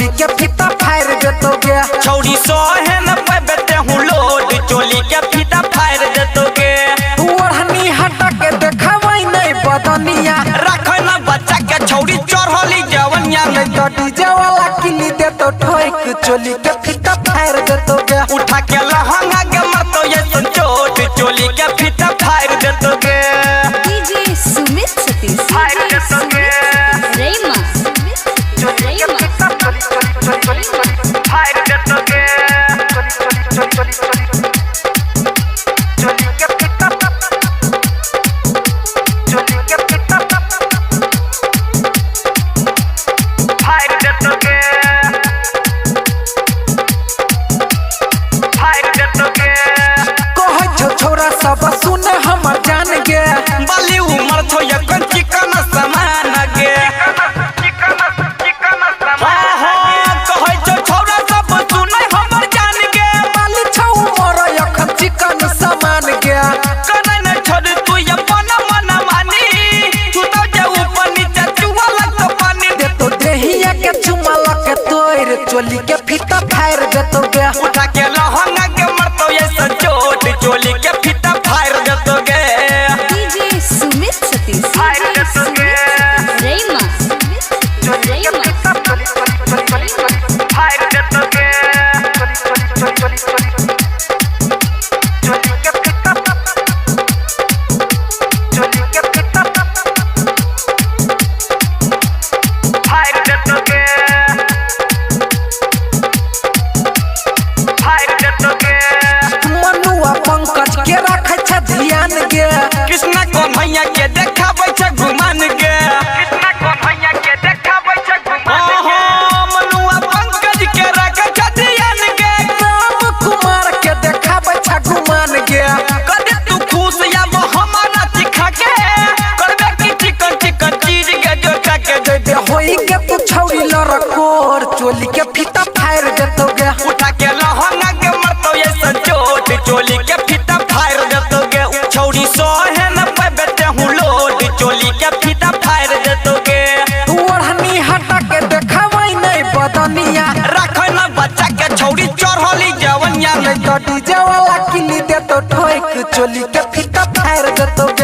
चोली के फीता फाड़ देतोगे। छौड़ी सोहे न पे हूँ लोड चोली के फीता फाड़ देतोगे। ओढ़नी हटा के देखावई नहीं बदनिया रख न बच्चा के छौड़ी चढ़ली जवनिया नहीं तो डीजे वाला किली दे तो ठोक चोली के फीता फाड़ देतोगे। उठा के लहंगा के मरतो ये संचोट चोली के फीता फाड़ देतोगे। डीजे सुमित सतीश फाड़ देतोगे। रेमा फाड़ देतोगे। छोरा सब सुन हमर जान गे बली उमर थो ये कौन चिकन सामान गे। कहे छो छोरा सब सुन हमर जान गे बाली छौ उमर यखन चिकन सामान गे। करे न छोड़ तू अपन मन मानी छूटो जे ऊपर नीचे चुआ लग पानी दे तो देहिया के चुमा लके तोर चोली के फीता फाड़ देतोगे। उठा के लहंगा के मरतो ये संचोट चोली के फीता फाड़ देतोगे। डीजे सुमित सतीश फाड़ देतोगे। रेमा फाड़ देतोगे। फाड़ देतोगे। फाड़ देतोगे। मनुआ पंकज के रखे छ ध्यान गे कृष्णा कन्हैया के देखाबै छ घुमान गे। कृष्णा कन्हैया के देखाबै छ घुमान गे। मनुआ पंकज के रखे छ ध्यान गे। राम कुमार के देखाबै छ घुमान गे। कदे तू खुश या वो हमारा चिखा के करबे की चिकन चिकन चीज के जो के दे दे होई के तू छौरी लरकोर चोली के फीता फाड़ देतोगे। उठा के लहंगा के मरतो ये संचोट चोली के फीता फाड़ देतोगे। छौड़ी सोहे न पे हूँ लोड चोली के फीता फाड़ देतोगे। ओढ़नी हटा के देखावई नहीं बदनिया रख न बच्चा के छौड़ी चढ़ली जवनिया नहीं तो डीजे वाला किली दे तो ठोक चोली के फीता फाड़ देतोगे।